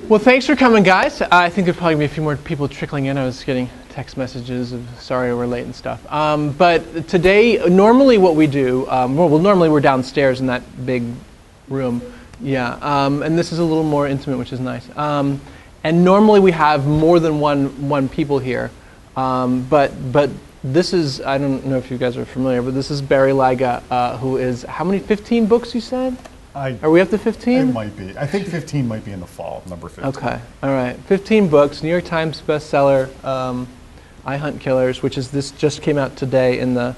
Well, thanks for coming, guys. I think there'll probably be a few more people trickling in. I was getting text messages of sorry we're late and stuff. But today, normally what we do, normally we're downstairs in that big room. Yeah, and this is a little more intimate, which is nice. And normally we have more than one people here. But this is, I don't know if you guys are familiar, but this is Barry Lyga, who is, how many, 15 books you said? Are we up to 15? It might be. I think 15 might be in the fall, number 15. Okay, all right. 15 books, New York Times bestseller, I Hunt Killers, which is, this just came out today in the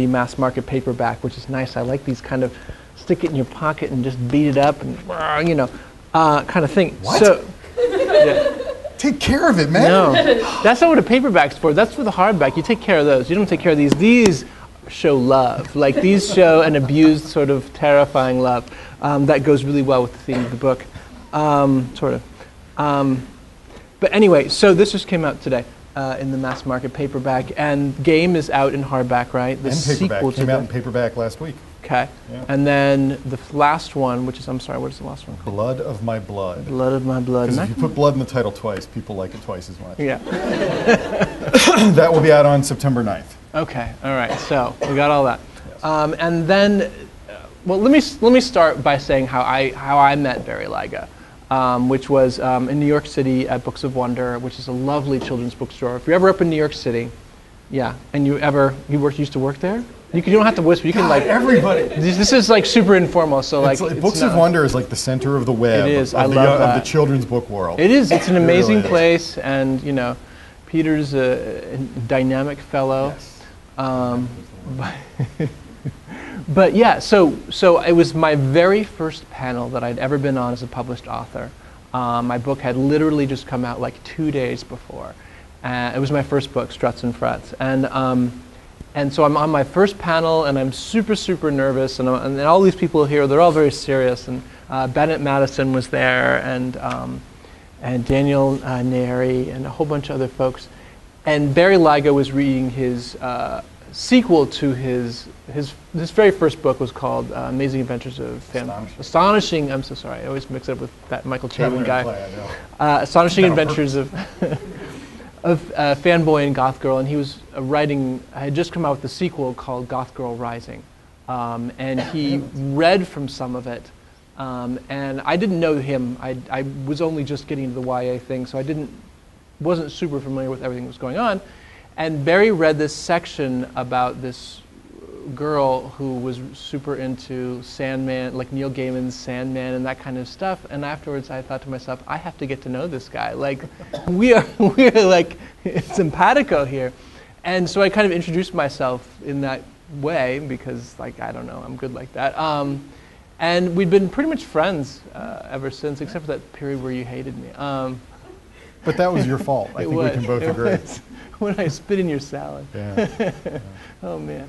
mass market paperback, which is nice. I like these kind of stick it in your pocket and just beat it up and, kind of thing. What? So, yeah. Take care of it, man. No, that's not what a paperback's for. That's for the hardback. You take care of those. You don't take care of these. These show love. Like, these show an abused, sort of terrifying love that goes really well with the theme of the book, sort of. But anyway, so this just came out today in the mass market paperback, and Game is out in hardback, right? The sequel came out in paperback last week. Okay. Yeah. And then the last one, which is, I'm sorry, what is the last one called? Blood of My Blood. Blood of My Blood. Because if you put blood in the title twice, people like it twice as much. Yeah. That will be out on September 9th. Okay, all right, so we got all that. Yes. And then, well, let me start by saying how I met Barry Lyga, which was in New York City at Books of Wonder, which is a lovely children's bookstore. If you're ever up in New York City, yeah, and you used to work there? You don't have to whisper. You can everybody. This is like super informal. So like Books of Wonder is like the center of the web. It is. Of the children's book world. It is. It's an amazing place, and Peter's a dynamic fellow. Yes. But yeah. So it was my very first panel that I'd ever been on as a published author. My book had literally just come out like 2 days before. It was my first book, Struts and Frets, and so I'm on my first panel, and I'm super, super nervous, and all these people here, they're all very serious, and Bennett Madison was there, and Daniel Neri, and a whole bunch of other folks. And Barry Lyga was reading his sequel to his very first book was called Amazing Adventures of Astonishing. I'm so sorry, I always mix it up with that Michael Chabon guy. Astonishing Adventures of Fanboy and Goth Girl, and he was I had just come out with the sequel called Goth Girl Rising, and he read from some of it, and I didn't know him. I was only just getting into the YA thing, so I wasn't super familiar with everything that was going on, and Barry read this section about this girl who was super into Sandman, like Neil Gaiman's Sandman and that kind of stuff. And afterwards, I thought to myself, I have to get to know this guy. Like, we're like simpatico here. And so I kind of introduced myself in that way because, like, I don't know, I'm good like that. And we've been pretty much friends ever since, except for that period where you hated me. But that was your fault. I think we can both agree. When I spit in your salad. Yeah. Oh man.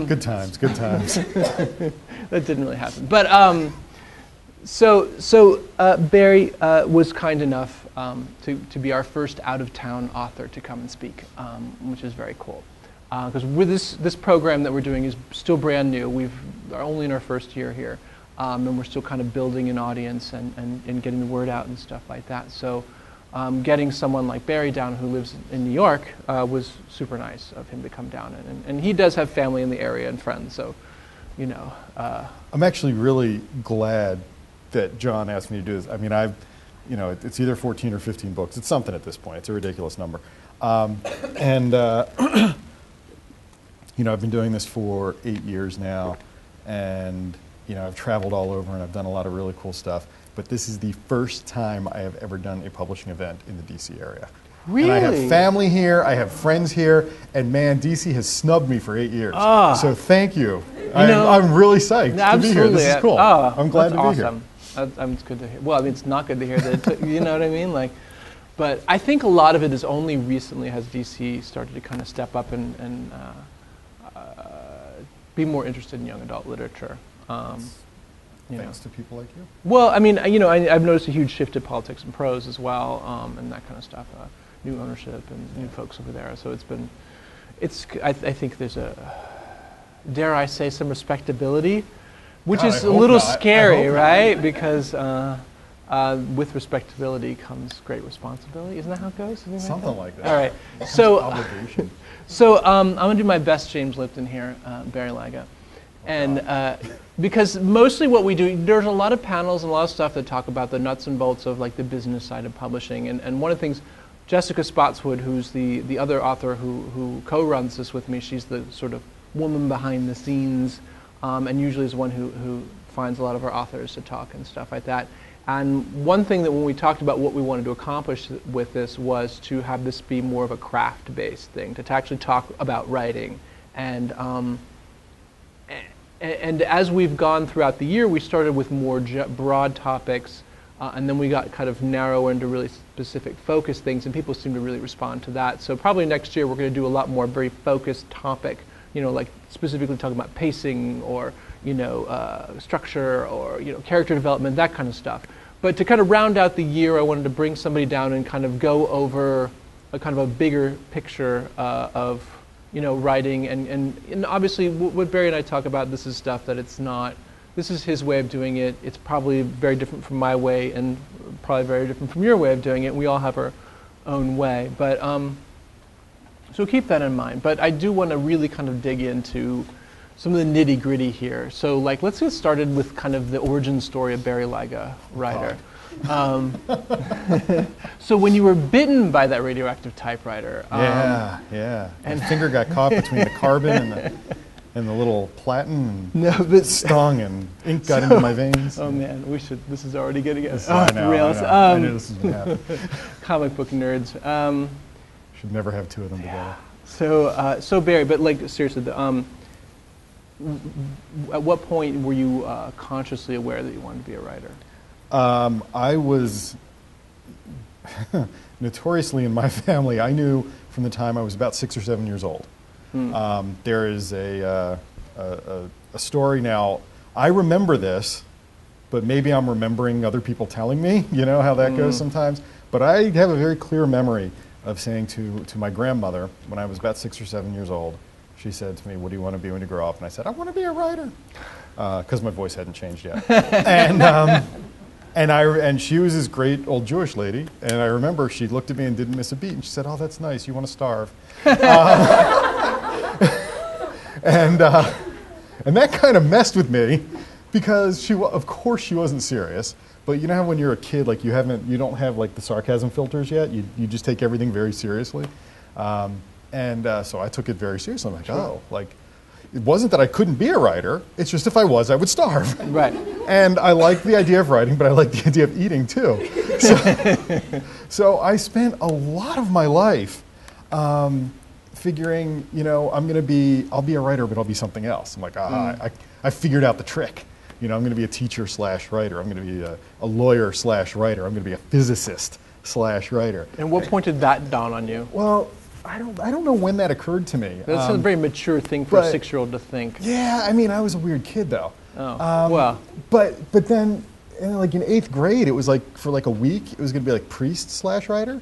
Good times. Good times. That didn't really happen. But so Barry was kind enough to be our first out-of-town author to come and speak, which is very cool. Because with this program that we're doing is still brand new. We're only in our first year here, and we're still kind of building an audience and getting the word out and stuff like that. So. Getting someone like Barry down who lives in New York was super nice of him to come down. And he does have family in the area and friends, so, I'm actually really glad that Jon asked me to do this. I mean, it's either 14 or 15 books. It's something at this point. It's a ridiculous number. I've been doing this for 8 years now, and, I've traveled all over and I've done a lot of really cool stuff. But this is the first time I have ever done a publishing event in the DC area. Really? And I have family here, I have friends here, and man, DC has snubbed me for 8 years. So thank you. I'm really psyched to be here. This is cool. I'm glad to be here. It's good to hear. Well, I mean, it's not good to hear that, you know what I mean? Like, but I think a lot of it is only recently has DC started to kind of step up and be more interested in young adult literature. Thanks to people like you. Well, I mean, I've noticed a huge shift to politics and prose as well, and that kind of stuff. New ownership and new folks over there. So I think there's dare I say, some respectability, which is a little scary, right? Because with respectability comes great responsibility. Isn't that how it goes? Something like that. All right. So, obligation. I'm going to do my best James Lipton here, Barry Lyga. And because mostly what we do, there's a lot of panels and a lot of stuff that talk about the nuts and bolts of like the business side of publishing. And one of the things, Jessica Spotswood, who's the other author who co-runs this with me, she's the sort of woman behind the scenes, and usually is one who finds a lot of our authors to talk and stuff like that. And one thing that when we talked about what we wanted to accomplish with this was to have this be more of a craft-based thing, to actually talk about writing. And as we've gone throughout the year, we started with more broad topics, and then we got kind of narrower into really specific focused things, and people seem to really respond to that. So probably next year we're going to do a lot more very focused topic, like specifically talking about pacing or structure or character development, that kind of stuff. But to kind of round out the year, I wanted to bring somebody down and kind of go over a kind of a bigger picture of writing, and obviously what Barry and I talk about, this is stuff that this is his way of doing it. It's probably very different from my way and probably very different from your way of doing it. We all have our own way, but so keep that in mind. But I do want to really kind of dig into some of the nitty gritty here. So let's get started with kind of the origin story of Barry Lyga, writer. So when you were bitten by that radioactive typewriter, and my finger got caught between the carbon and the little platen, and stung, and ink got into my veins. Oh man, this is already getting us off the rails. I knew this was going to happen. Comic book nerds. Should never have two of them together. So Barry, but seriously, at what point were you consciously aware that you wanted to be a writer? I was notoriously in my family. I knew from the time I was about 6 or 7 years old. There is a story now. I remember this, but maybe I'm remembering other people telling me. You know how that goes sometimes. But I have a very clear memory of saying to my grandmother when I was about 6 or 7 years old. She said to me, "What do you want to be when you grow up?" And I said, "I want to be a writer," because my voice hadn't changed yet. And she was this great old Jewish lady, and I remember she looked at me and didn't miss a beat, and she said, "Oh, that's nice. You want to starve." And that kind of messed with me, because of course she wasn't serious. But you know how when you're a kid, you don't have the sarcasm filters yet. You just take everything very seriously. So I took it very seriously. I'm like, it wasn't that I couldn't be a writer. It's just if I was, I would starve. Right. And I like the idea of writing, but I like the idea of eating too. So I spent a lot of my life figuring, I'll be a writer, but I'll be something else. I'm like, I figured out the trick. I'm going to be a teacher / writer. I'm going to be a lawyer / writer. I'm going to be a physicist / writer. And what point did that dawn on you? Well, I don't know when that occurred to me. That's a very mature thing for a 6-year-old to think. Yeah, I was a weird kid though. Oh, well. But then, in 8th grade, it was for a week, it was going to be priest / writer.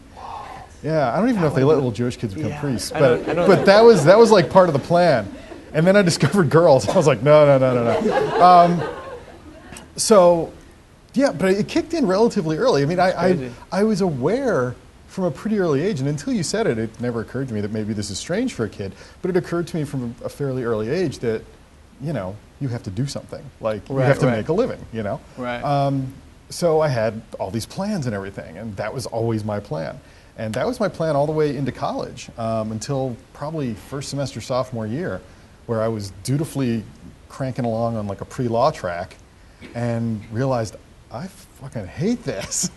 Yeah, I don't even know if they let little Jewish kids become priests, but that was part of the plan. And then I discovered girls. I was like, no. So, yeah, but it kicked in relatively early. I was aware from a pretty early age, and until you said it, it never occurred to me that maybe this is strange for a kid, but it occurred to me from a fairly early age that, you have to do something. You have to make a living, Right. So I had all these plans and everything, and that was always my plan. And that was my plan all the way into college, until probably first semester sophomore year, where I was dutifully cranking along on a pre-law track and realized I fucking hate this.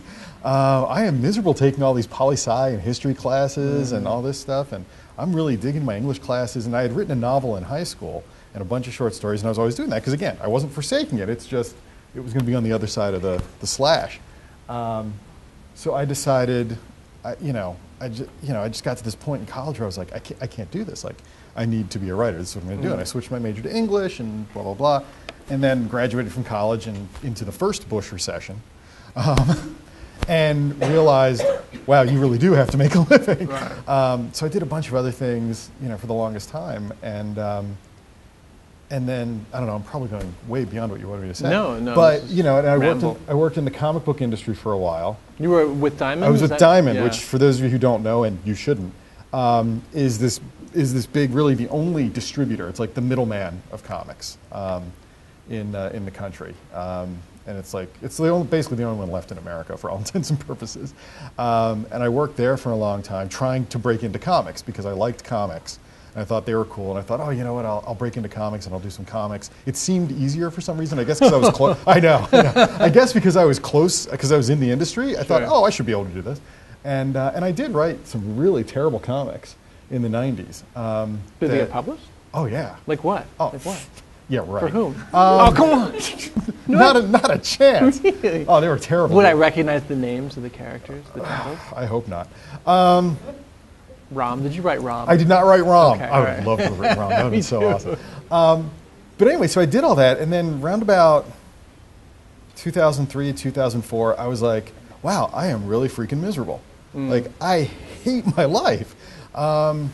I am miserable taking all these poli-sci and history classes and all this stuff, and I'm really digging my English classes. And I had written a novel in high school and a bunch of short stories, and I was always doing that because, again, I wasn't forsaking it. It's just it was going to be on the other side of the slash. So I decided, I just got to this point in college where I was like, I can't do this. I need to be a writer. This is what I'm going to do. And I switched my major to English and blah, blah, blah. And then graduated from college and into the first Bush recession. And realized, wow, you really do have to make a living. Right. So I did a bunch of other things, for the longest time. And and then, I don't know, I'm probably going way beyond what you wanted me to say. No. But, and ramble. I worked in the comic book industry for a while. You were with Diamond? I was with Diamond, yeah. which for those of you who don't know, and you shouldn't, is this big, really the only distributor. It's like the middleman of comics in the country. And it's basically the only one left in America for all intents and purposes. And I worked there for a long time trying to break into comics because I liked comics. And I thought they were cool. And I thought, oh, you know what, I'll break into comics and I'll do some comics. It seemed easier for some reason. I guess because I was close. I know. I guess because I was close, because I was in the industry, I thought, oh, I should be able to do this. And I did write some really terrible comics in the 90s. Did they get published? Oh, yeah. Like what? Oh, like what? Yeah, right. For whom? Oh, come on. Not a chance. Really? Oh, they were terrible. Would I recognize the names of the characters, the titles? I hope not. Rom. Did you write Rom? I did not write Rom. Okay, I would right. love to have written Rom. That would be so awesome. But anyway, so I did all that, and then round about 2003, 2004, I was like, wow, I am really freaking miserable. Like, I hate my life. And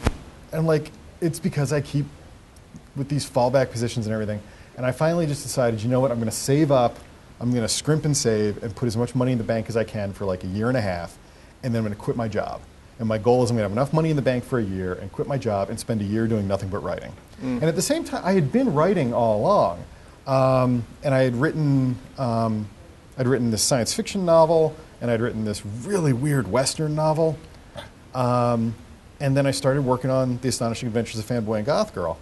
like, it's because I keep with these fallback positions and everything. And I finally just decided, you know what, I'm going to save up, I'm going to scrimp and save and put as much money in the bank as I can for like a year and a half, and then I'm going to quit my job. And my goal is I'm going to have enough money in the bank for a year and quit my job and spend a year doing nothing but writing. And at the same time, I had been writing all along. And I had written, this science fiction novel, and I'd written this really weird Western novel. And then I started working on The Astonishing Adventures of Fanboy and Goth Girl.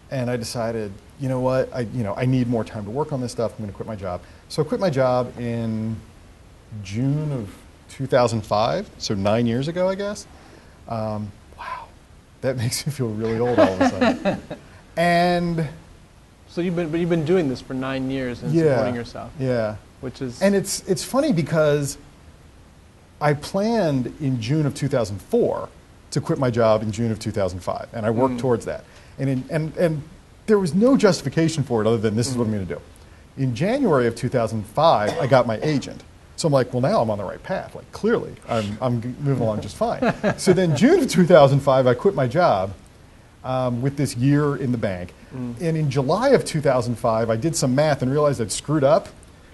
And I decided, you know what, I need more time to work on this stuff. I'm going to quit my job. So I quit my job in June of 2005, so 9 years ago, I guess. Wow, that makes me feel really old all of a sudden. And so you've been doing this for 9 years and supporting yourself. Yeah. Which is, and it's funny because I planned in June of 2004 to quit my job in June of 2005, and I worked towards that. And there was no justification for it other than this is what I'm going to do. In January of 2005, I got my agent. So I'm like, well, now I'm on the right path. Like, clearly, I'm moving along just fine. So then June of 2005, I quit my job with this year in the bank. And in July of 2005, I did some math and realized I'd screwed up.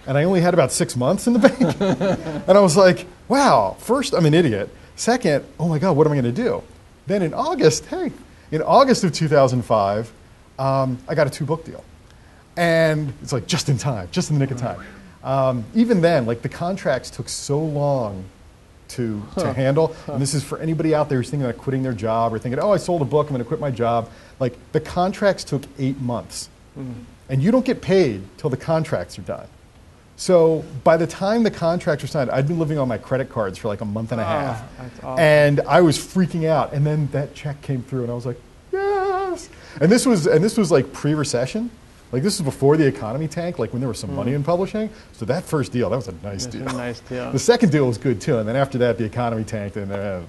And I only had about 6 months in the bank. And I was like, wow, first, I'm an idiot. Second, oh my God, what am I going to do? Then in August of 2005, I got a 2-book deal. And it's like just in time, just in the nick of time. Even then, like the contracts took so long to handle. And this is for anybody out there who's thinking about quitting their job or thinking, oh, I sold a book, I'm going to quit my job. Like the contracts took 8 months. And you don't get paid till the contracts are done. So by the time the contracts were signed, I'd been living on my credit cards for like a month and a half. That's awesome. And I was freaking out. And then that check came through and I was like, yes. And this was like pre-recession. Like this was before the economy tanked, like when there was some money in publishing. So that first deal, that was a nice deal. A nice deal. The second deal was good too. And then after that, the economy tanked. And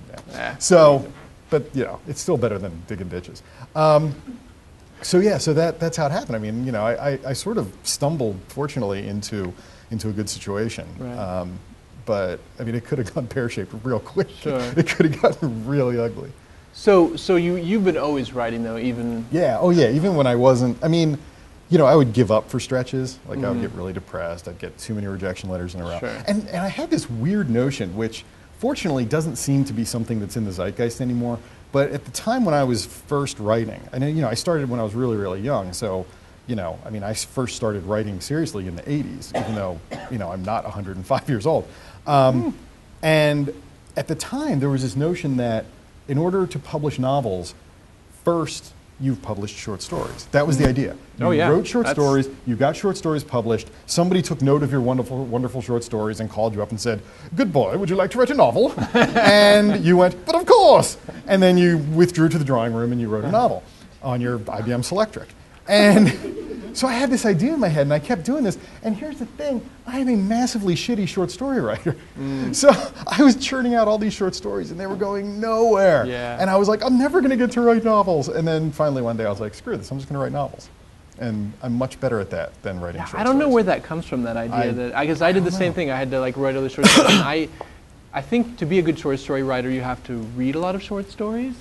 so, but it's still better than digging ditches. So that's how it happened. I mean, I sort of stumbled, fortunately, into a good situation. Right. But I mean, it could have gone pear-shaped real quick. Sure. It could have gotten really ugly. So you've been always writing though, even. Yeah. Oh yeah. Even when I wasn't. I mean, I would give up for stretches. Like I would get really depressed. I'd get too many rejection letters in a row. Sure. And I had this weird notion, which fortunately doesn't seem to be something that's in the zeitgeist anymore. But at the time when I was first writing, and I started when I was really, really young. So, I first started writing seriously in the 80s, even though, I'm not 105 years old. And at the time, there was this notion that in order to publish novels, first you've published short stories. That was the idea. You wrote short stories, you got short stories published, somebody took note of your wonderful, wonderful short stories and called you up and said, good boy, would you like to write a novel? And you went, but of course! And then you withdrew to the drawing room and you wrote a novel on your IBM Selectric. And so I had this idea in my head and I kept doing this. And here's the thing, I am a massively shitty short story writer. So I was churning out all these short stories and they were going nowhere. Yeah. And I was like, I'm never going to get to write novels. And then finally one day I was like, screw this, I'm just going to write novels. And I'm much better at that than writing short stories. I don't know where that comes from, that idea. Because I did the same thing. I had to write all the short stories. And I think to be a good short story writer, you have to read a lot of short stories.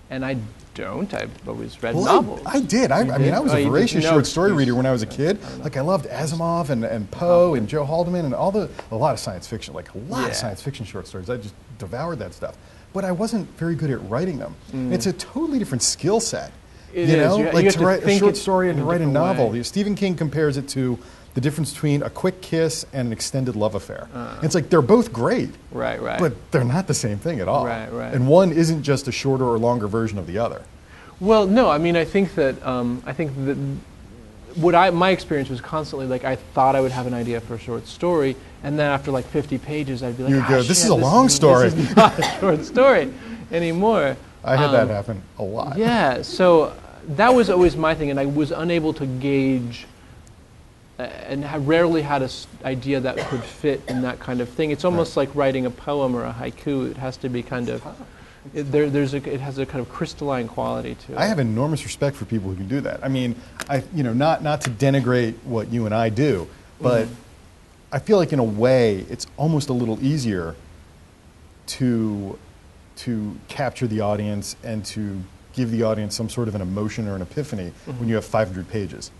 and I don't. I've always read Well, novels. I did. I mean, I was a voracious short story reader when I was a kid. Like, I loved Asimov and Poe and Joe Haldeman and a lot of science fiction, like a lot of science fiction short stories. I just devoured that stuff. But I wasn't very good at writing them. It's a totally different skill set. It is. Like to write a short it story and to write a novel. way. Stephen King compares it to the difference between a quick kiss and an extended love affair. It's like they're both great, Right. but they're not the same thing at all. Right. And one isn't just a shorter or longer version of the other. Well, no. I mean, I think that my experience was constantly like I thought I would have an idea for a short story, and then after like 50 pages, I'd be like, You'd go, "This shit, is a long story." This is not a short story anymore. I had that happen a lot. Yeah. So that was always my thing, and I was unable to gauge, and rarely had an idea that could fit in that kind of thing. It's almost like writing a poem or a haiku. It has to be kind of. It has a kind of crystalline quality to it. I have enormous respect for people who can do that. I mean, not to denigrate what you and I do, but I feel like in a way it's almost a little easier to capture the audience and to give the audience some sort of an emotion or an epiphany when you have 500 pages.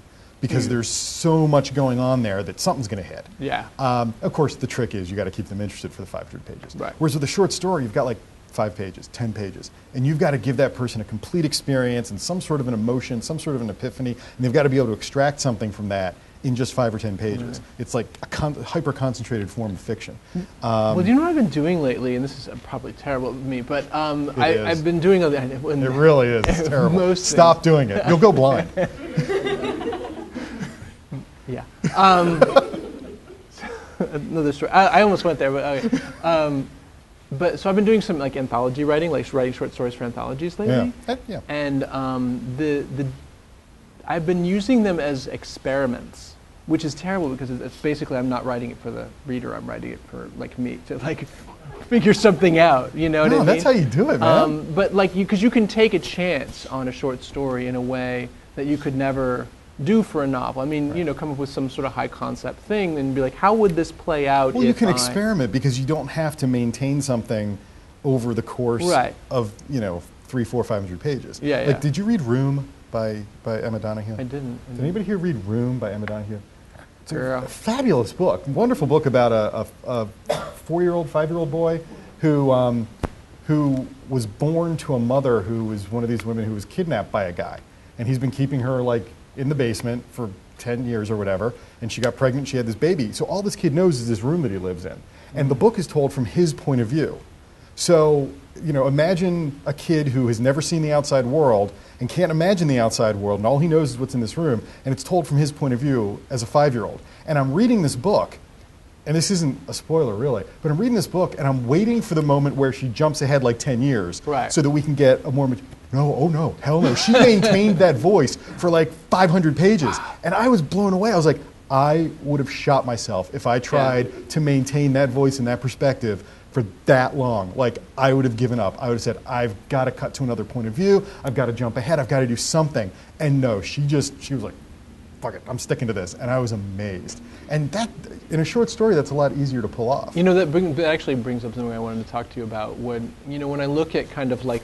Because there's so much going on there that something's going to hit. Yeah. Of course, the trick is you got to keep them interested for the 500 pages. Right. Whereas with a short story, you've got like 5 pages, 10 pages, and you've got to give that person a complete experience and some sort of an emotion, some sort of an epiphany, and they've got to be able to extract something from that in just 5 or 10 pages. It's like a hyper-concentrated form of fiction. Well, do you know what I've been doing lately? And this is probably terrible of me, but I've been doing other. It really is. It's terrible. Most Stop doing it. You'll go blind. Yeah. Another story. I almost went there, but okay. But so I've been doing some like anthology writing, like writing short stories for anthologies lately. Yeah. And I've been using them as experiments, which is terrible because it's basically I'm not writing it for the reader. I'm writing it for like me to like figure something out. You know what I mean? That's how you do it, man. But like because you can take a chance on a short story in a way that you could never do for a novel. I mean, come up with some sort of high concept thing and be like, how would this play out? Well, you can experiment because you don't have to maintain something over the course of 300, 400, 500 pages. Yeah. Like, did you read Room by Emma Donoghue? I didn't. Did anybody here read Room by Emma Donoghue? It's Girl. a fabulous book, wonderful book about a 4-year-old, 5-year-old boy who was born to a mother who was one of these women who was kidnapped by a guy, and he's been keeping her like in the basement for 10 years or whatever, and she got pregnant, she had this baby. So all this kid knows is this room that he lives in. And the book is told from his point of view. So, imagine a kid who has never seen the outside world and can't imagine the outside world, and all he knows is what's in this room, and it's told from his point of view as a 5-year-old. And I'm reading this book, and this isn't a spoiler really, but I'm reading this book and I'm waiting for the moment where she jumps ahead like 10 years so that we can get a more no, hell no. She maintained that voice for like 500 pages. And I was blown away. I was like, I would have shot myself if I tried to maintain that voice and that perspective for that long. Like, I would have given up. I would have said, I've got to cut to another point of view. I've got to jump ahead. I've got to do something. And no, she was like, fuck it, I'm sticking to this. And I was amazed. And that, in a short story, that's a lot easier to pull off. That actually brings up something I wanted to talk to you about. When I look at kind of like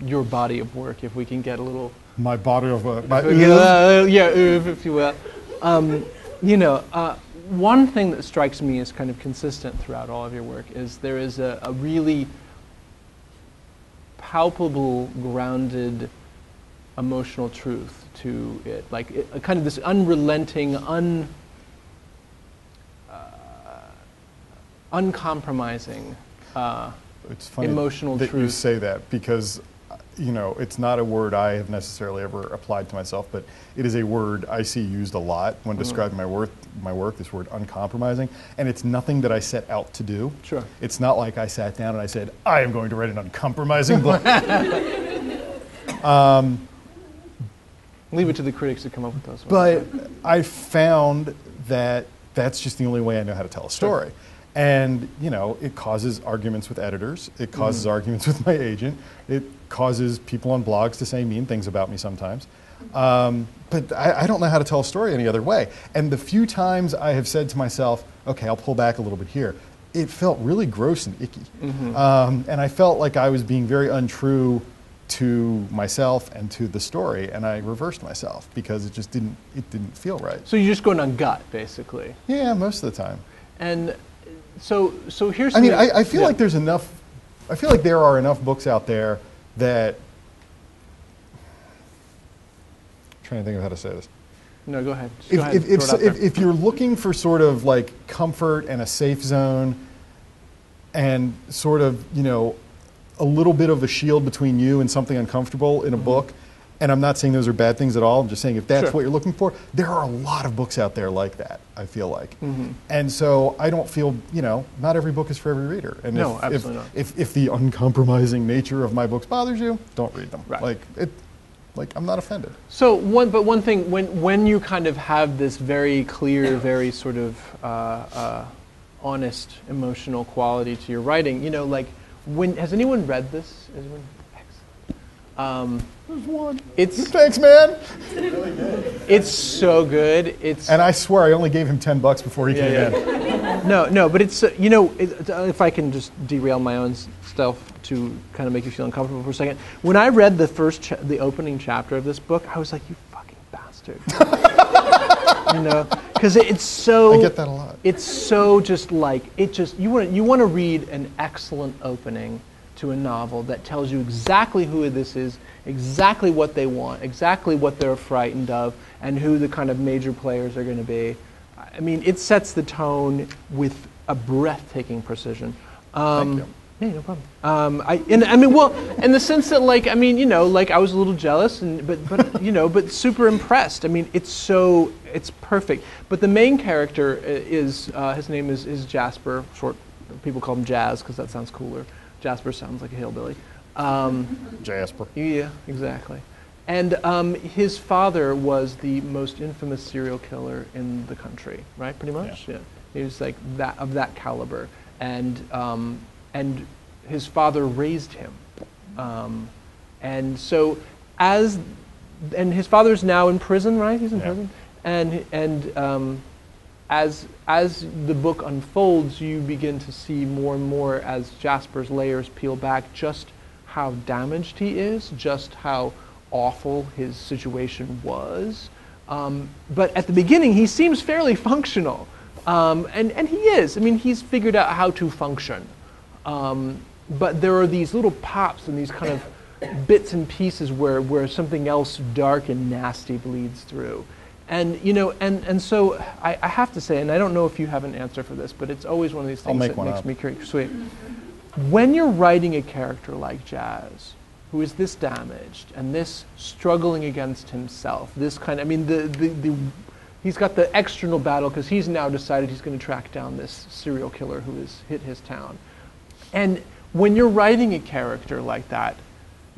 your body of work, if we can get a little... My body of work. If you will. One thing that strikes me as kind of consistent throughout all of your work is there is a really palpable, grounded, emotional truth to it. Like kind of this unrelenting, uncompromising it's funny emotional that truth. You say that because it's not a word I have necessarily ever applied to myself, but it is a word I see used a lot when describing my work, this word uncompromising, and it's nothing that I set out to do. Sure. It's not like I sat down and I said, I am going to write an uncompromising book. Leave it to the critics to come up with those ones. But I found that that's just the only way I know how to tell a story. Sure. And, it causes arguments with editors. It causes arguments with my agent. It causes people on blogs to say mean things about me sometimes. But I don't know how to tell a story any other way. And the few times I have said to myself, okay, I'll pull back a little bit here, it felt really gross and icky. And I felt like I was being very untrue to myself and to the story, and I reversed myself because it didn't feel right. So you're just going on gut, basically. Yeah, most of the time. And so here's. I mean, I feel like there's enough. I feel like there are enough books out there that. I'm trying to think of how to say this. No, go ahead. If you're looking for sort of like comfort and a safe zone, and sort of, you know, a little bit of a shield between you and something uncomfortable in a book, and I'm not saying those are bad things at all, I'm just saying if that's what you're looking for, there are a lot of books out there like that, I feel like. And so I don't feel, you know, not every book is for every reader. And no, absolutely not. If the uncompromising nature of my books bothers you, don't read them. Right. I'm not offended. So one thing, when you kind of have this very clear, very sort of honest emotional quality to your writing, you know, like, has anyone read this? Excellent. There's one. Thanks, man. It's so good. And I swear I only gave him $10 before he came in. No, but it's you know, if I can just derail my own stuff to kind of make you feel uncomfortable for a second. When I read the opening chapter of this book, I was like, you fucking bastard. You know, because it's so. I get that a lot. It's so just like you want to read an excellent opening to a novel that tells you exactly who this is, exactly what they want, exactly what they're frightened of, and who the kind of major players are going to be. I mean, it sets the tone with a breathtaking precision. Thank you. Yeah, no problem. I mean, well, in the sense that, like, I mean, you know, like, I was a little jealous, but you know, but super impressed. I mean, it's perfect. But the main character is his name is Jasper. Short, people call him Jazz because that sounds cooler. Jasper sounds like a hillbilly. Jasper. Yeah, exactly. And his father was the most infamous serial killer in the country, right? Pretty much. Yeah. He was like that, of that caliber, and his father raised him, and so and his father's now in prison, right? He's in prison, and as the book unfolds, you begin to see more and more as Jasper's layers peel back just how damaged he is, just how awful his situation was. But at the beginning, he seems fairly functional, and he is. I mean, he's figured out how to function. But there are these little pops and these kind of bits and pieces where something else dark and nasty bleeds through. And, you know, and so I have to say, and I don't know if you have an answer for this, but it's always one of these things that makes me curious. Sweet. When you're writing a character like Jazz, who is this damaged and this struggling against himself, this kind of, I mean, he's got the external battle because he's now decided he's going to track down this serial killer who has hit his town. And when you're writing a character like that,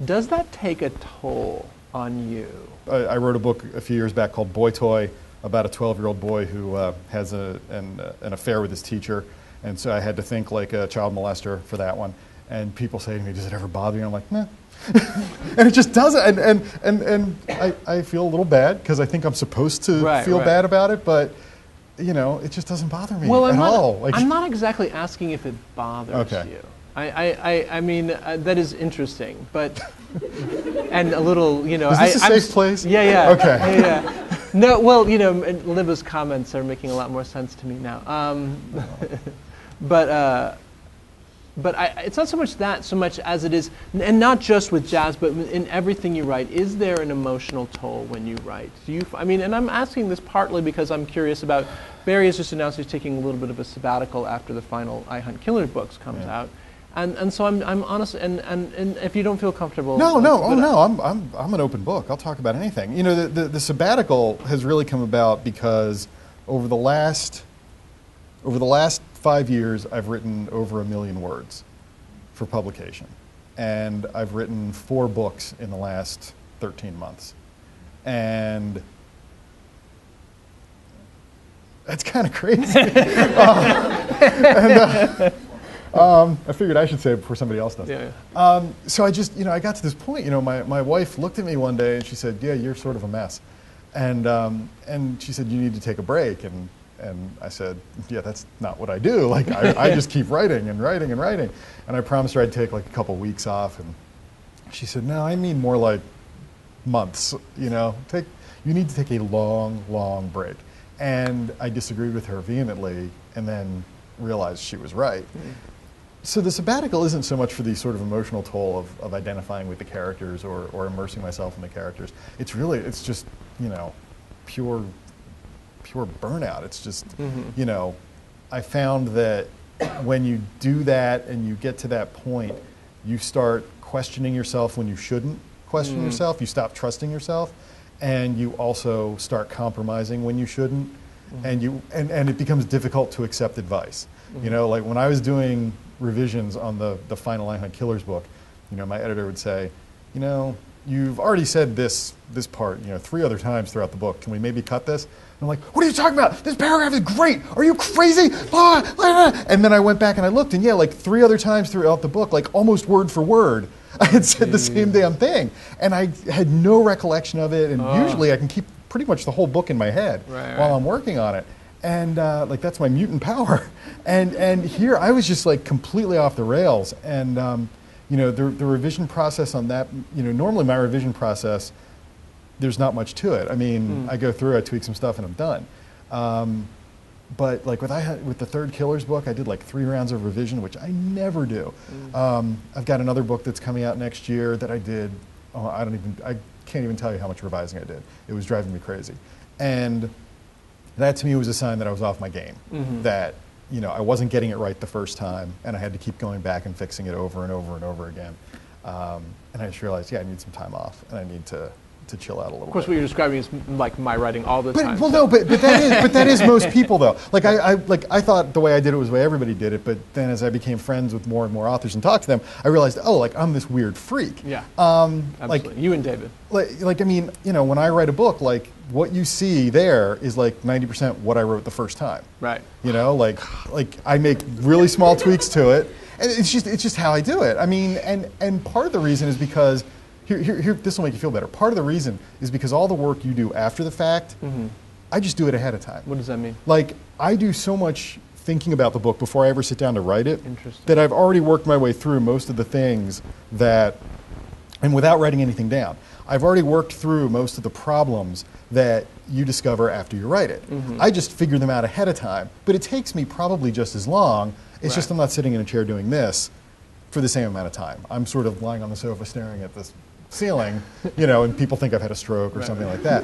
does that take a toll on you? I wrote a book a few years back called Boy Toy about a 12-year-old boy who has an affair with his teacher. And so I had to think like a child molester for that one. And people say to me, does it ever bother you? And I'm like, nah. And it just doesn't. And I feel a little bad because I think I'm supposed to feel bad about it. But, you know, it just doesn't bother me at all. Like, I'm not exactly asking if it bothers you. I mean, that is interesting, but, and a little, you know. Is this a safe place? Yeah. Okay. Yeah. No, well, you know, Libba's comments are making a lot more sense to me now. But it's not so much that, so much as it is, and not just with Jazz, but in everything you write, is there an emotional toll when you write? I mean, and I'm asking this partly because I'm curious about, Barry has just announced he's taking a little bit of a sabbatical after the final I Hunt Killer books comes out. And so I'm honest, and if you don't feel comfortable, I'm an open book. I'll talk about anything. You know, the sabbatical has really come about because over the last 5 years, I've written over 1 million words for publication, and I've written 4 books in the last 13 months, and that's kind of crazy. I figured I should say it before somebody else does. Yeah. So I just, I got to this point. My wife looked at me one day and she said, "Yeah, you're sort of a mess," and she said, "You need to take a break." And I said, "Yeah, that's not what I do. Like I just keep writing and writing and writing." And I promised her I'd take like a couple weeks off, and She said, no, I mean more like months, you know. You need to take a long, long break. And I disagreed with her vehemently and then realized she was right. So the sabbatical isn't so much for the sort of emotional toll of identifying with the characters or immersing myself in the characters. It's just, you know, pure burnout. It's just, you know, I found that when you do that and you get to that point, you start questioning yourself when you shouldn't question yourself. You stop trusting yourself, and you also start compromising when you shouldn't, and it becomes difficult to accept advice. You know, like when I was doing revisions on the final Line Hunt Killers book, you know, my editor would say, you know, you've already said this part, you know, 3 other times throughout the book. Can we maybe cut this? And I'm like, what are you talking about? This paragraph is great. Are you crazy? And then I went back and I looked, and yeah, like 3 other times throughout the book, like almost word for word, I had said the same damn thing. And I had no recollection of it, and usually I can keep pretty much the whole book in my head while I'm working on it. And like that's my mutant power. And here I was just like completely off the rails. And you know, the revision process on that, you know, normally my revision process, there's not much to it. I mean, I go through, I tweak some stuff, and I'm done. But like with the third Killers book, I did like 3 rounds of revision, which I never do. I've got another book that's coming out next year that I did. I can't even tell you how much revising I did. It was driving me crazy. And that to me was a sign that I was off my game. That, you know, I wasn't getting it right the first time, and I had to keep going back and fixing it over and over and over again. And I just realized, yeah, I need some time off, and I need to chill out a little bit. Of course, what you're describing is like my writing all the time. Well, no, but that is most people though. Like I thought the way I did it was the way everybody did it, but then as I became friends with more and more authors and talked to them, I realized, oh, like I'm this weird freak. Yeah. Absolutely. Like you and David. Like I mean, you know, when I write a book, like what you see there is like 90% what I wrote the first time. Right. You know, like I make really small tweaks to it, and it's just how I do it. I mean, and part of the reason is because Here, this will make you feel better. Part of the reason is because all the work you do after the fact, I just do it ahead of time. What does that mean? Like, I do so much thinking about the book before I ever sit down to write it that I've already worked my way through most of the things that, and without writing anything down, I've already worked through most of the problems that you discover after you write it. I just figure them out ahead of time, but it takes me probably just as long. It's just I'm not sitting in a chair doing this for the same amount of time. I'm sort of lying on the sofa staring at this ceiling, you know, and people think I've had a stroke or something like that.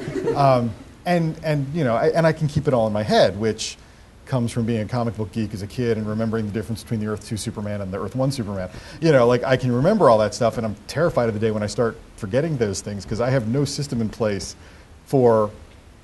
And you know, and I can keep it all in my head, which comes from being a comic book geek as a kid and remembering the difference between the Earth 2 Superman and the Earth 1 Superman. You know, like I can remember all that stuff, and I'm terrified of the day when I start forgetting those things because I have no system in place for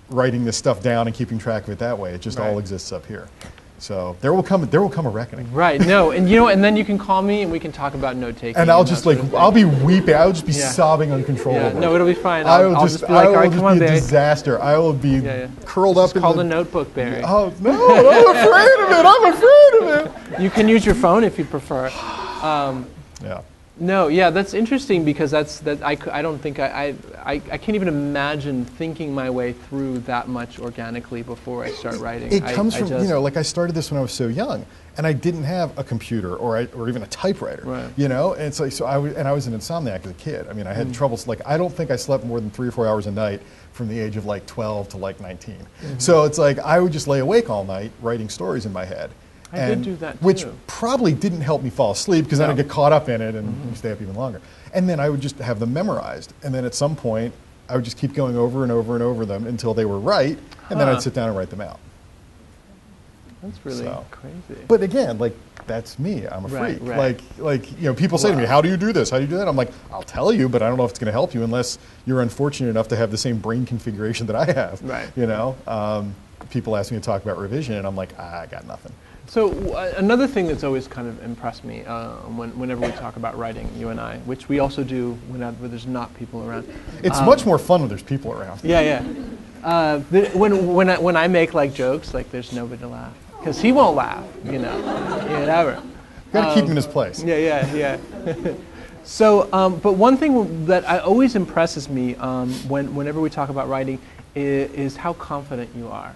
writing this stuff down and keeping track of it that way. It just all exists up here. So there will come a reckoning. Right. No, and you know, and then you can call me and we can talk about note taking. And I'll just like I'll be weeping. I'll just be sobbing uncontrollably. Yeah. No, it'll be fine. I'll just be like, all right, come on, Barry. Disaster. I will be curled up. It's called a notebook, Barry. Oh no! I'm afraid of it. I'm afraid of it. You can use your phone if you prefer. Yeah. No, yeah, that's interesting because I don't think I can't even imagine thinking my way through that much organically before I start writing. It comes from, you know, like I started this when I was so young, and I didn't have a computer or even a typewriter, you know, and it's like I was an insomniac as a kid. I mean, I had troubles. Like I don't think I slept more than 3 or 4 hours a night from the age of like 12 to like 19. So it's like I would just lay awake all night writing stories in my head. I did do that too. Which probably didn't help me fall asleep because then I'd get caught up in it and stay up even longer. And then I would just have them memorized. And then at some point, I would just keep going over and over and over them until they were right. And then I'd sit down and write them out. That's really crazy. But again, like, that's me. I'm a freak. Like, you know, people say to me, how do you do this? How do you do that? I'm like, I'll tell you, but I don't know if it's going to help you unless you're unfortunate enough to have the same brain configuration that I have. Right. You know, people ask me to talk about revision, and I'm like, I got nothing. So another thing that's always kind of impressed me whenever we talk about writing, you and I, which we also do when there's not people around. It's much more fun when there's people around. Yeah. When I make like jokes, like there's nobody to laugh because he won't laugh, you know, whatever. You gotta keep him in his place. Yeah. So, but one thing that always impresses me whenever we talk about writing is how confident you are.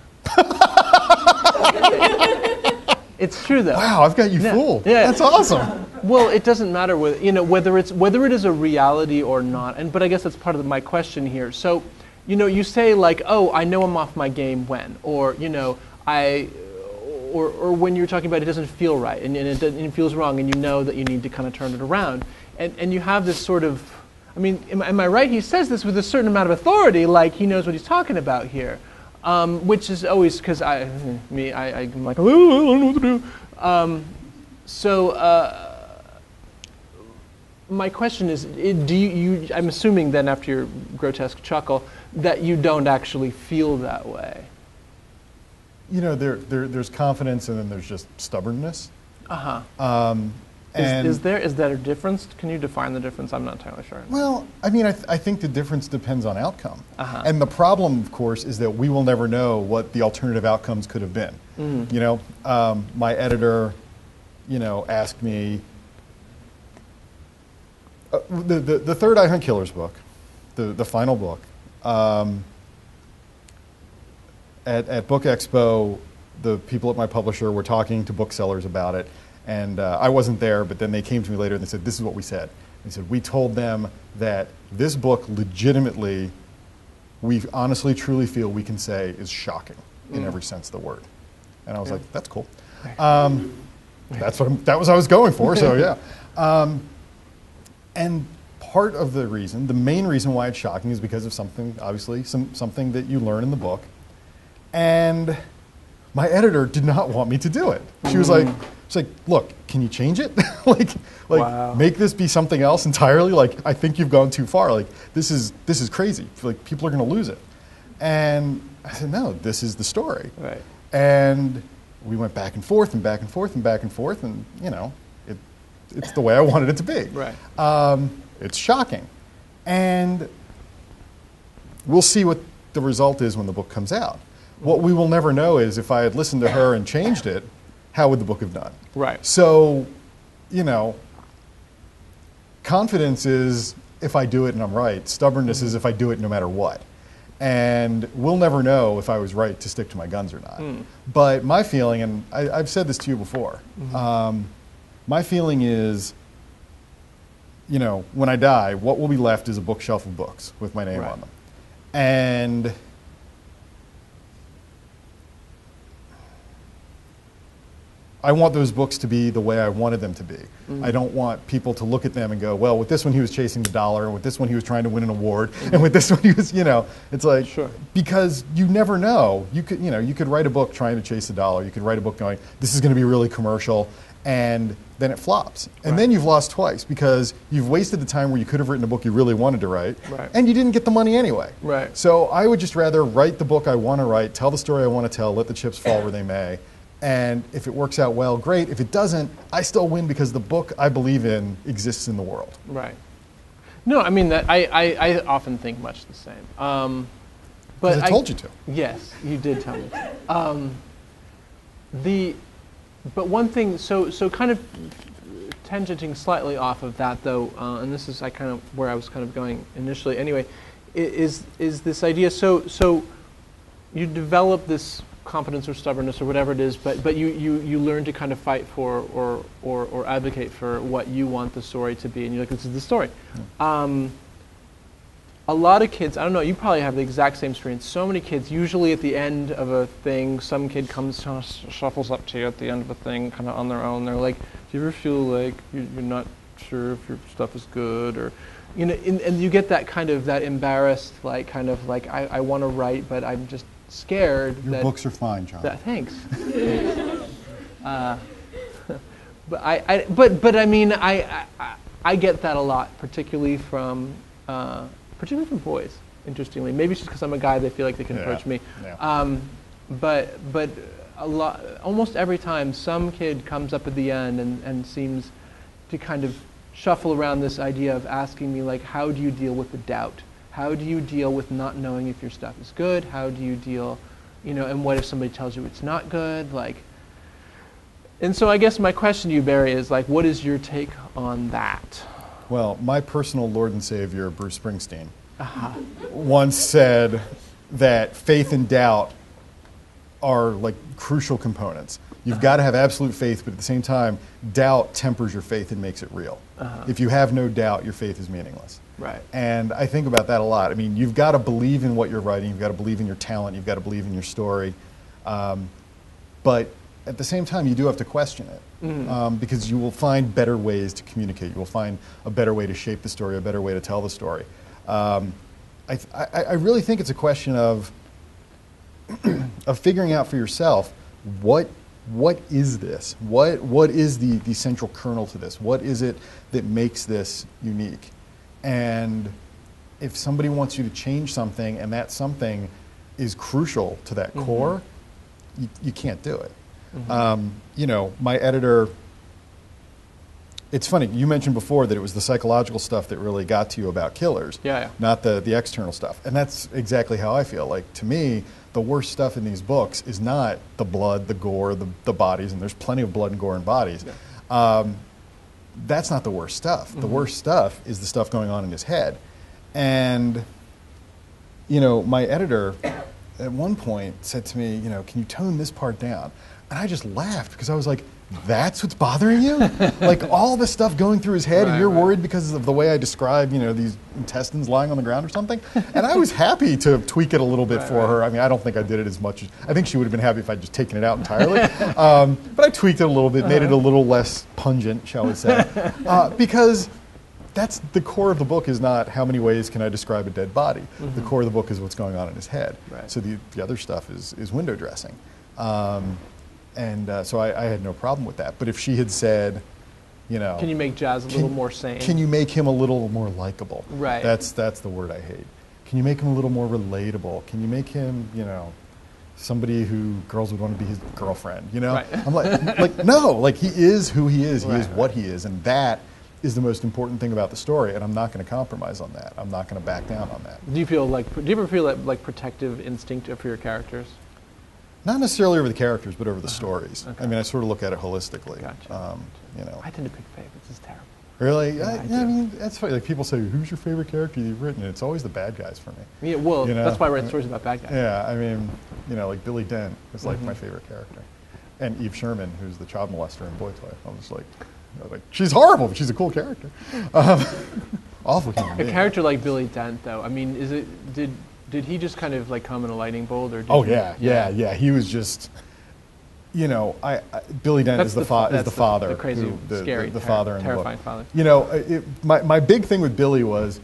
It's true though. Wow, I've got you fooled. Yeah. That's awesome. Well, it doesn't matter whether it is a reality or not. But I guess that's part of my question here. So, you say like, oh, I know I'm off my game when, or or when you're talking about it doesn't feel right and it feels wrong, and you know that you need to kind of turn it around, and you have this sort of, I mean, am I right? He says this with a certain amount of authority, like he knows what he's talking about here, which is always because I'm like, oh, I don't know what to do. My question is, do you? I'm assuming then after your grotesque chuckle that you don't actually feel that way. There's confidence, and then there's just stubbornness. Is that a difference? Can you define the difference? I'm not entirely sure. Well, I mean, I think the difference depends on outcome. And the problem, of course, is that we will never know what the alternative outcomes could have been. My editor, asked me, the Third Eye Hunt Killers book, the final book, at Book Expo, the people at my publisher were talking to booksellers about it, and I wasn't there, but then they came to me later and they said, this is what we said. They said, we told them that this book legitimately, we honestly, truly feel we can say is shocking in every sense of the word. And I was like, that's cool. That was what I was going for, so yeah. And part of the reason, the main reason why it's shocking is because of something, obviously, something that you learn in the book. And my editor did not want me to do it. She was like, look, can you change it? Wow. Make this be something else entirely? Like, I think you've gone too far. Like, this is crazy. Like, people are going to lose it. And I said, no, this is the story. Right. And we went back and forth and back and forth and back and forth, and it's the way I wanted it to be. Right. It's shocking, and we'll see what the result is when the book comes out. What we will never know is if I had listened to her and changed it, how would the book have done? Right. So, confidence is if I do it and I'm right. Stubbornness is if I do it no matter what. And we'll never know if I was right to stick to my guns or not. But my feeling, and I've said this to you before, my feeling is, when I die, what will be left is a bookshelf of books with my name on them. And I want those books to be the way I wanted them to be. I don't want people to look at them and go, well, with this one he was chasing the dollar, and with this one he was trying to win an award, and with this one he was, it's like, because you never know. You could write a book trying to chase the dollar. You could write a book going, this is going to be really commercial, and then it flops. And then you've lost twice because you've wasted the time where you could have written a book you really wanted to write, and you didn't get the money anyway. Right. So I would just rather write the book I want to write, tell the story I want to tell, let the chips fall where they may. And if it works out well, great. If it doesn't, I still win because the book I believe in exists in the world. Right. No, I mean, that I often think much the same. But I told you to. Yes, you did tell me. But one thing, so kind of tangenting slightly off of that, though, and this is where I was kind of going initially. Anyway, is this idea? So you develop this confidence or stubbornness or whatever it is, but you learn to kind of fight for or advocate for what you want the story to be, and you're like, this is the story. A lot of kids, I don't know, you probably have the exact same experience. So many kids, usually at the end of a thing, some kid comes, shuffles up to you at the end of a thing, kind of on their own. They're like, do you ever feel like you're not sure if your stuff is good, or, and you get that kind of that embarrassed, like I want to write, but I'm just scared. Your books are fine, Jon. Thanks. But I mean, I get that a lot, particularly from boys. Interestingly, maybe it's just because I'm a guy, they feel like they can approach me. Yeah. But a lot, almost every time, some kid comes up at the end and seems to kind of shuffle around this idea of asking me, like, how do you deal with the doubt? How do you deal with not knowing if your stuff is good? How do you deal, and what if somebody tells you it's not good? And so I guess my question to you, Barry, is like, what is your take on that? Well, my personal Lord and Savior, Bruce Springsteen, once said that faith and doubt are like crucial components. You've got to have absolute faith, but at the same time, doubt tempers your faith and makes it real. If you have no doubt, your faith is meaningless. Right. And I think about that a lot. I mean, you've got to believe in what you're writing. You've got to believe in your talent. You've got to believe in your story. But at the same time, you do have to question it because you will find better ways to communicate. You will find a better way to shape the story, a better way to tell the story. I really think it's a question of figuring out for yourself what is this? What is the central kernel to this? What is it that makes this unique? And if somebody wants you to change something and that something is crucial to that core, you can't do it. You know, my editor, it's funny, you mentioned before that it was the psychological stuff that really got to you about killers, not the external stuff. And that's exactly how I feel. Like, to me, the worst stuff in these books is not the blood, the gore, the bodies, and there's plenty of blood and gore and bodies. That's not the worst stuff. The worst stuff is the stuff going on in his head. And, you know, my editor at one point said to me, you know, can you tone this part down? And I just laughed because I was like, that's what's bothering you? Like, all the stuff going through his head, and you're worried because of the way I describe, you know, these intestines lying on the ground or something? And I was happy to tweak it a little bit for her. I mean, I don't think I did it as much as, I think she would have been happy if I'd just taken it out entirely. But I tweaked it a little bit, made it a little less pungent, shall we say. Because that's the core of the book, is not how many ways can I describe a dead body. The core of the book is what's going on in his head. So the other stuff is window dressing. So I had no problem with that. But if she had said, you know, can you make Jazz a little more sane? Can you make him a little more likable? Right. That's the word I hate. Can you make him a little more relatable? Can you make him, you know, somebody who girls would want to be his girlfriend? You know, I'm like no, like, he is who he is. He is what he is, and that is the most important thing about the story. And I'm not going to compromise on that. I'm not going to back down on that. Do you ever feel that, like, protective instinct for your characters? Not necessarily over the characters, but over the stories. I mean, I sort of look at it holistically. You know, I tend to pick favorites. It's terrible. Really? Yeah, I mean, that's funny. Like, people say, "Who's your favorite character you've written?" And it's always the bad guys for me. Yeah, well, you know? That's why I write stories about bad guys. Yeah, I mean, you know, like Billy Dent is like my favorite character, and Eve Sherman, who's the child molester in Boy Toy. I'm just like, you know, like, she's horrible, but she's a cool character. Awful human being. A character like Billy Dent, though. I mean, did he just kind of, like, come in a lightning bolt, or? Yeah. He was just, you know, Billy Dent is the father, the crazy, scary, the father in the book. Terrifying father. You know, my big thing with Billy was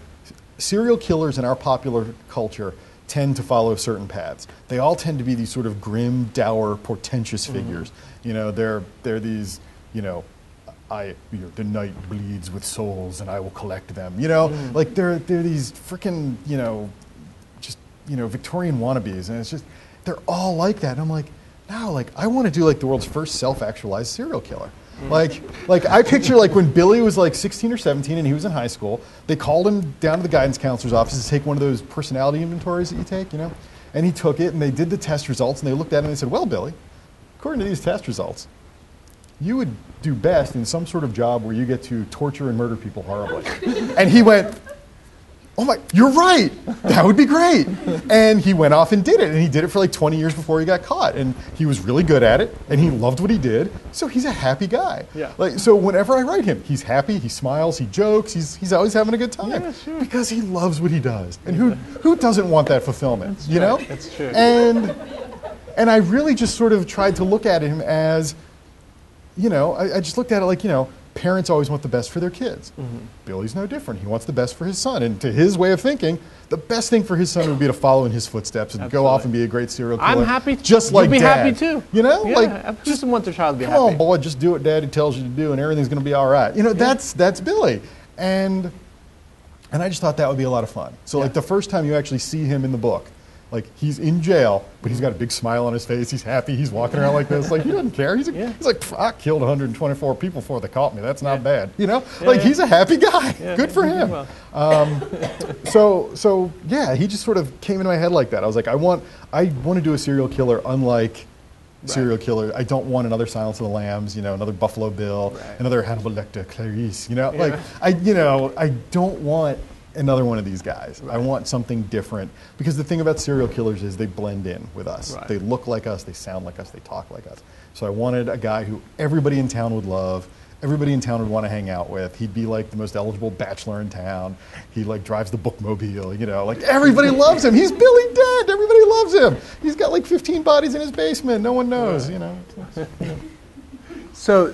serial killers in our popular culture tend to follow certain paths. They all tend to be these sort of grim, dour, portentous figures. You know, they're these, you know, the night bleeds with souls, and I will collect them. You know, like they're these freaking, you know, you know, Victorian wannabes, and it's just, they're all like that. And I'm like, no, like, I want to do, like, the world's first self-actualized serial killer. Like I picture, like, when Billy was like 16 or 17 and he was in high school, they called him down to the guidance counselor's office to take one of those personality inventories that you take, you know, and he took it, and they did the test results, and they looked at him and they said, well, Billy, according to these test results, you would do best in some sort of job where you get to torture and murder people horribly. And he went, oh my, you're right, that would be great. And he went off and did it, and he did it for like 20 years before he got caught. And he was really good at it, and he loved what he did, so he's a happy guy. Like, so whenever I write him, he's happy, he smiles, he jokes, he's always having a good time. Because he loves what he does. And who doesn't want that fulfillment, you know? That's true. And I really just sort of tried to look at him as, you know, I just looked at it like, you know, parents always want the best for their kids. Billy's no different. He wants the best for his son. And to his way of thinking, the best thing for his son would be to follow in his footsteps and go off and be a great serial killer. I'm happy. Just like You'd be Dad. happy too. You know? Yeah, like, just want their child to be happy. Come on, boy, just do what Daddy tells you to do and everything's going to be all right. You know, that's Billy. And I just thought that would be a lot of fun. So like the first time you actually see him in the book, like, he's in jail, but he's got a big smile on his face. He's happy. He's walking around like this. Like, he doesn't care. He's like, I killed 124 people before they caught me. That's not bad. You know? He's a happy guy. Good for him. So yeah, he just sort of came into my head like that. I was like, I want to do a serial killer unlike serial killer. I don't want another Silence of the Lambs, you know, another Buffalo Bill, another Hannibal Lecter, Clarice, you know? Like, I don't want another one of these guys. I want something different. Because the thing about serial killers is they blend in with us. Right. They look like us, they sound like us, they talk like us. So I wanted a guy who everybody in town would love, everybody in town would want to hang out with. He'd be like the most eligible bachelor in town. He like drives the bookmobile, you know, like everybody loves him. He's Billy Dead. Everybody loves him. He's got like 15 bodies in his basement. No one knows, you know. So,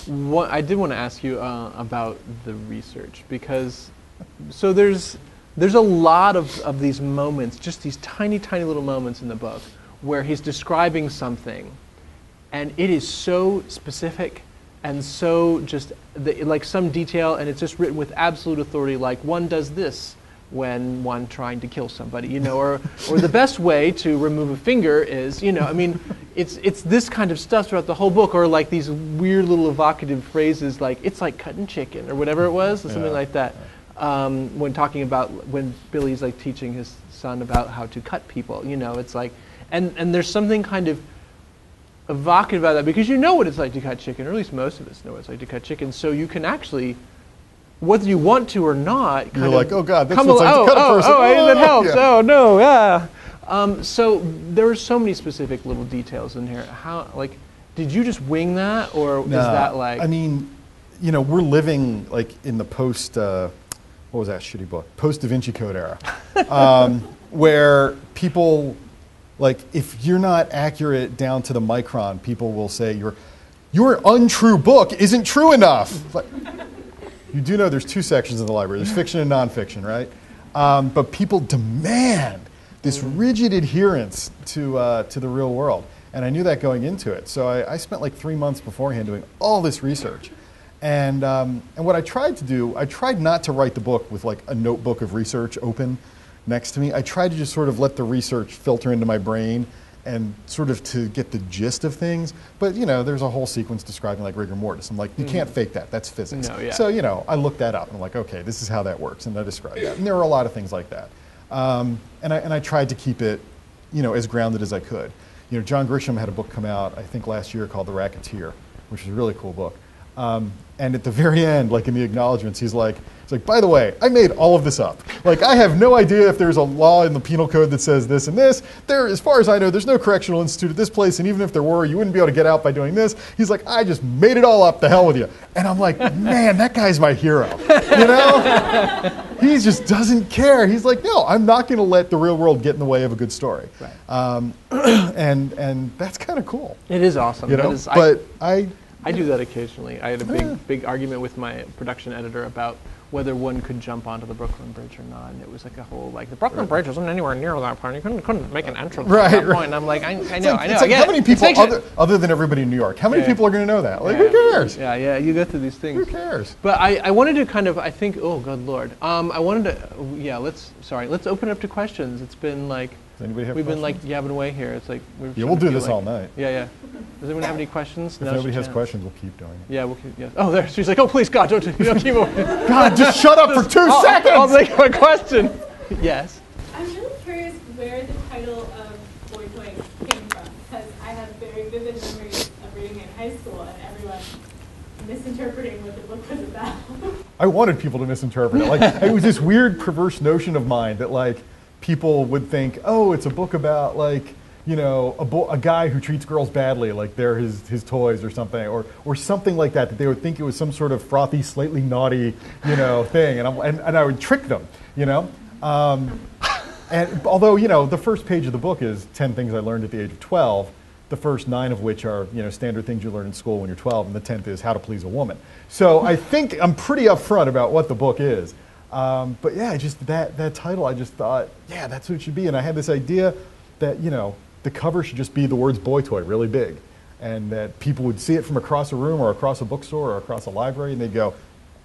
what I did want to ask you about the research, because so there's a lot of these moments, just these tiny little moments in the book where he's describing something, and it is so specific and so just like some detail, and it's just written with absolute authority, like one does this when one trying to kill somebody, you know, or the best way to remove a finger is, you know, I mean, it's this kind of stuff throughout the whole book, or like these weird little evocative phrases like, it's like cutting chicken, or whatever it was, or something like that. When talking about, when Billy's like teaching his son about how to cut people, you know, it's like, and there's something kind of evocative about that, because you know what it's like to cut chicken, or at least most of us know what it's like to cut chicken, so you can actually, whether you want to or not, you're like, oh God, that's what it's like to cut a person. That helps. Yeah. Oh no, yeah. So there are so many specific little details in here. How, like, did you just wing that, or is that like? I mean, you know, we're living like in the post, what was that shitty book? Post Da Vinci Code era, where people, like, if you're not accurate down to the micron, people will say your untrue book isn't true enough. Like, you do know there's two sections in the library. There's fiction and nonfiction, right? But people demand this rigid adherence to the real world. And I knew that going into it. So I spent like 3 months beforehand doing all this research. And what I tried to do, I tried not to write the book with like a notebook of research open next to me. I tried to just sort of let the research filter into my brain and sort of to get the gist of things. But, you know, there's a whole sequence describing like rigor mortis. I'm like, you can't fake that. That's physics. No, yeah. So, you know, I looked that up and I'm like, okay, this is how that works. And I described that. And there were a lot of things like that. And I tried to keep it, you know, as grounded as I could. You know, John Grisham had a book come out, I think last year, called The Racketeer, which is a really cool book. And at the very end, like in the acknowledgments, he's like, by the way, I made all of this up. Like, I have no idea if there's a law in the penal code that says this and this. There, as far as I know, there's no correctional institute at this place, and even if there were, you wouldn't be able to get out by doing this. He's like, I just made it all up, the hell with you. And I'm like, man, that guy's my hero, you know? He just doesn't care. He's like, no, I'm not going to let the real world get in the way of a good story. Right. And that's kind of cool. It is awesome. You know? I do that occasionally. I had a big argument with my production editor about whether one could jump onto the Brooklyn Bridge or not, and it was like a whole, like, the Brooklyn Bridge wasn't anywhere near that point. You couldn't make an entrance at that point. And I'm like, I know. It's like, how many people, other than everybody in New York, how many people are going to know that? Like, who cares? Yeah, you go through these things. Who cares? But I wanted to kind of, I think, oh, good Lord. I wanted to, let's open it up to questions. It's been like, Does anybody have we've questions? been like yabbing away here. It's like, we'll do this all night. Yeah. Does anyone have any questions? If nobody has questions, we'll keep doing it. Yeah, we'll keep, yeah. Oh, there, she's like, oh, please, God, don't keep moving. God, just shut up for 2 seconds! I'll make my question. Yes? I'm really curious where the title of Boy Toy came from, because I have very vivid memories of reading it in high school and everyone misinterpreting what the book was about. I wanted people to misinterpret it. Like, it was this weird, perverse notion of mine that, like, people would think, oh, it's a book about, like, you know, a guy who treats girls badly, like they're his toys or something, or something like that they would think it was some sort of frothy, slightly naughty, you know, thing, and I would trick them, you know. And although, you know, the first page of the book is 10 things I learned at the age of 12, the first 9 of which are, you know, standard things you learn in school when you're 12, and the 10th is how to please a woman. So I think I'm pretty upfront about what the book is. But yeah, just that title, I just thought, yeah, that's what it should be. And I had this idea that, you know, the cover should just be the words boy toy really big, and that people would see it from across a room or across a bookstore or across a library, and they'd go,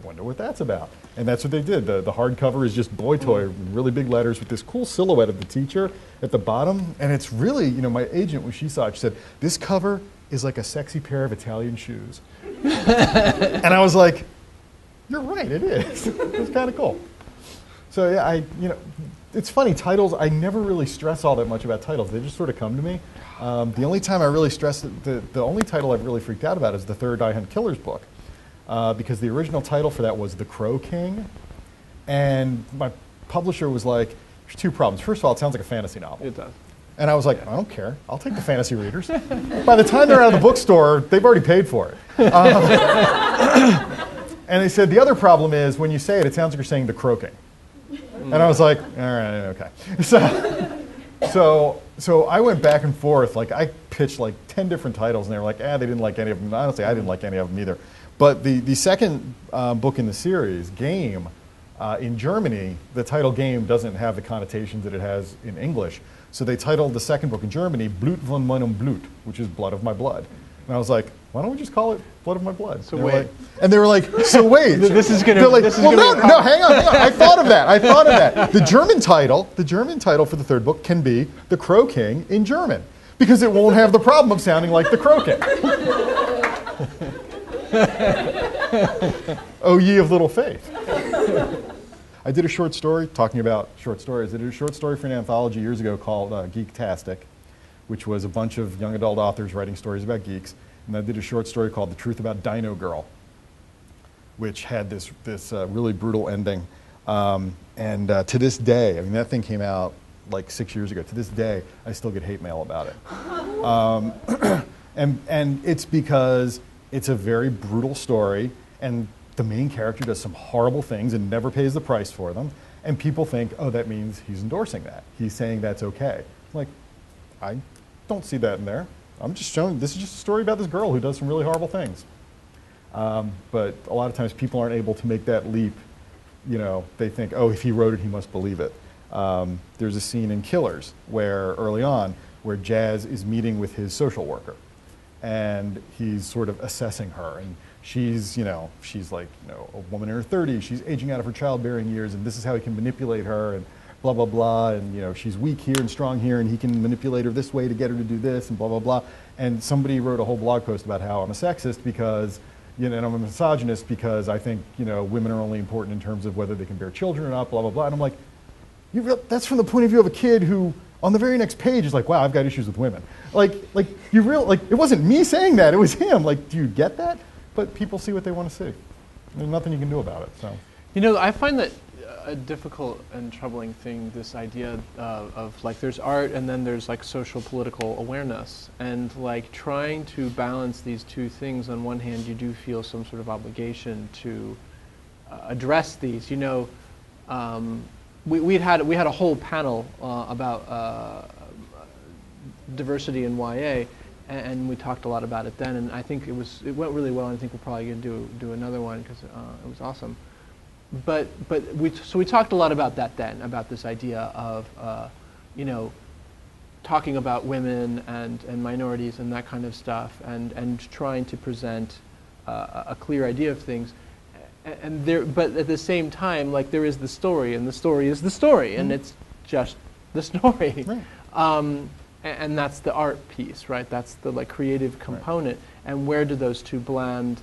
wonder what that's about. And that's what they did. The hardcover is just boy toy, really big letters with this cool silhouette of the teacher at the bottom. And it's really, you know, my agent, when she saw it, she said, this cover is like a sexy pair of Italian shoes. And I was like, you're right, it is. It's kind of cool. So yeah, you know, it's funny, titles, I never really stress all that much about titles. They just sort of come to me. The only time I really stress it, the only title I've really freaked out about is the third I Hunt Killers book. Because the original title for that was The Crow King. And my publisher was like, there's two problems. First of all, it sounds like a fantasy novel. It does. And I was like, I don't care. I'll take the fantasy readers. By the time they're out of the bookstore, they've already paid for it. And they said, the other problem is when you say it, it sounds like you're saying the croaking. And I was like, all right, okay. So I went back and forth. Like, I pitched like 10 different titles, and they were like, they didn't like any of them. Honestly, I didn't like any of them either. But the second book in the series, Game, in Germany, the title Game doesn't have the connotations that it has in English. So they titled the second book in Germany, Blut von meinem Blut, which is Blood of My Blood. And I was like, why don't we just call it Blood of My Blood? So wait. And they were like, so wait. This is going to. Like, no, hang on. I thought of that. The German title for the third book can be The Crow King in German, because it won't have the problem of sounding like the Crow King. O ye of little faith. I did a short story talking about short stories. I did a short story for an anthology years ago called Geektastic, which was a bunch of young adult authors writing stories about geeks. And I did a short story called The Truth About Dino Girl, which had this really brutal ending. And to this day, I mean, that thing came out like 6 years ago. To this day, I still get hate mail about it. And it's because it's a very brutal story, and the main character does some horrible things and never pays the price for them. And people think, oh, that means he's endorsing that. He's saying that's okay. Like, I don't see that in there. I'm just showing, this is just a story about this girl who does some really horrible things. But a lot of times people aren't able to make that leap. You know, they think, oh, if he wrote it, he must believe it. There's a scene in Killers where, early on, where Jazz is meeting with his social worker. And he's sort of assessing her. And she's like, a woman in her 30s. She's aging out of her childbearing years, and this is how he can manipulate her, and blah, blah, blah. And, she's weak here and strong here, and he can manipulate her this way to get her to do this, and blah, blah, blah. And somebody wrote a whole blog post about how I'm a sexist because, and I'm a misogynist because I think, women are only important in terms of whether they can bear children or not, blah, blah, blah. And I'm like, that's from the point of view of a kid who, on the very next page, is like, wow, I've got issues with women. It wasn't me saying that, it was him. Like, do you get that? But people see what they want to see. There's nothing you can do about it, so. I find that a difficult and troubling thing, this idea of like, there's art and then there's like social political awareness. And like trying to balance these two things, on one hand, you do feel some sort of obligation to address these. We had a whole panel about diversity in YA, and we talked a lot about it then, and I think it went really well, and I think we're probably going to do another one because it was awesome. But we talked a lot about that then, about this idea of talking about women and minorities and that kind of stuff, and trying to present a clear idea of things. But at the same time, like, there is the story, and the story is the story, and it's just the story. Right. And that's the art piece, right? That's the like creative component. Right. And where do those two blend?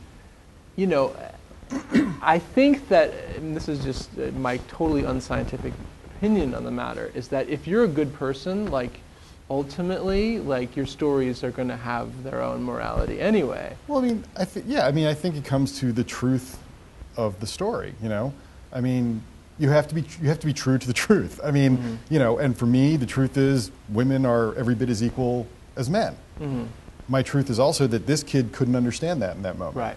I think that, and this is just my totally unscientific opinion on the matter, is that if you're a good person, like, ultimately, like, your stories are going to have their own morality anyway. Well, I think it comes to the truth of the story. You have to be true to the truth. And for me, the truth is women are every bit as equal as men. Mm-hmm. My truth is also that this kid couldn't understand that in that moment. Right.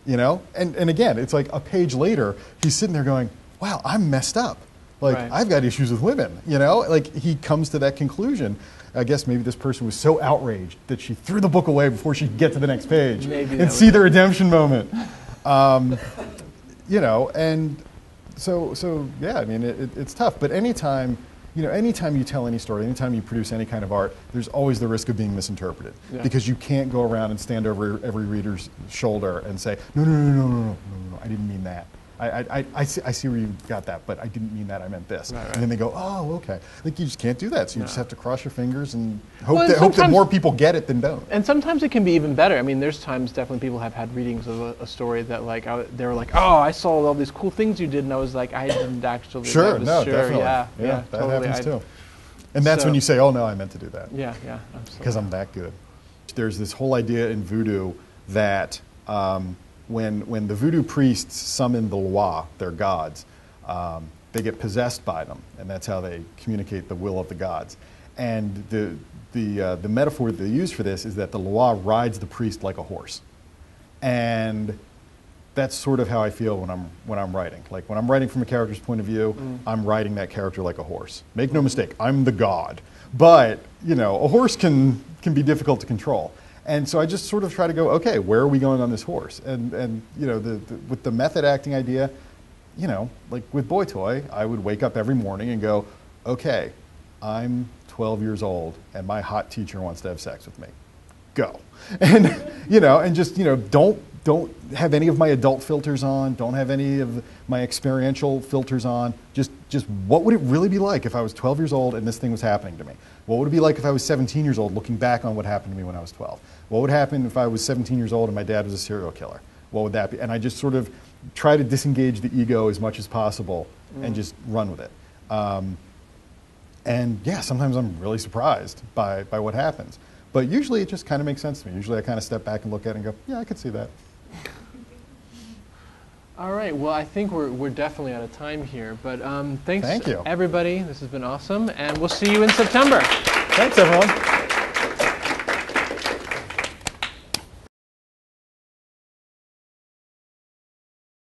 And again, it's like a page later, he's sitting there going, wow, I'm messed up. Like, right. I've got issues with women, Like, he comes to that conclusion. I guess maybe this person was so outraged that she threw the book away before she could get to the next page and see the redemption moment. And so yeah, it's tough. But anytime you tell any story, anytime you produce any kind of art, there's always the risk of being misinterpreted. Yeah. Because you can't go around and stand over every reader's shoulder and say, no, I didn't mean that. I see where you got that, but I didn't mean that, I meant this. Right. And then they go, oh, okay. Like, you just can't do that, so you just have to cross your fingers and hope that more people get it than don't. And sometimes it can be even better. There's times definitely people have had readings of a story that, like, they were like, oh, I saw all these cool things you did, and I was like, I didn't actually. Sure, definitely. Yeah, that totally. happens too. And that's when you say, oh, no, I meant to do that. Yeah, absolutely. Because I'm that good. There's this whole idea in voodoo that when the voodoo priests summon the Loa, their gods, They get possessed by them, and that's how they communicate the will of the gods. And the metaphor that they use for this is that the Loa rides the priest like a horse. And that's sort of how I feel when I'm writing. Like when I'm writing from a character's point of view, I'm riding that character like a horse. Make no mistake, I'm the god. But, you know, a horse can be difficult to control. And so I just sort of try to go, okay, where are we going on this horse? And you know, with the method acting idea, you know, like with Boy Toy, I would wake up every morning and go, okay, I'm 12 years old and my hot teacher wants to have sex with me. Go. And, you know, and just, you know, don't have any of my adult filters on, don't have any of my experiential filters on. Just what would it really be like if I was 12 years old and this thing was happening to me? What would it be like if I was 17 years old looking back on what happened to me when I was 12? What would happen if I was 17 years old and my dad was a serial killer? What would that be? And I just sort of try to disengage the ego as much as possible and just run with it. And yeah, sometimes I'm really surprised by what happens. But usually it just kind of makes sense to me. Usually I kind of step back and look at it and go, yeah, I could see that. All right, well, I think we're definitely out of time here. But thanks, Thank you. everybody. This has been awesome. And we'll see you in September. Thanks, everyone.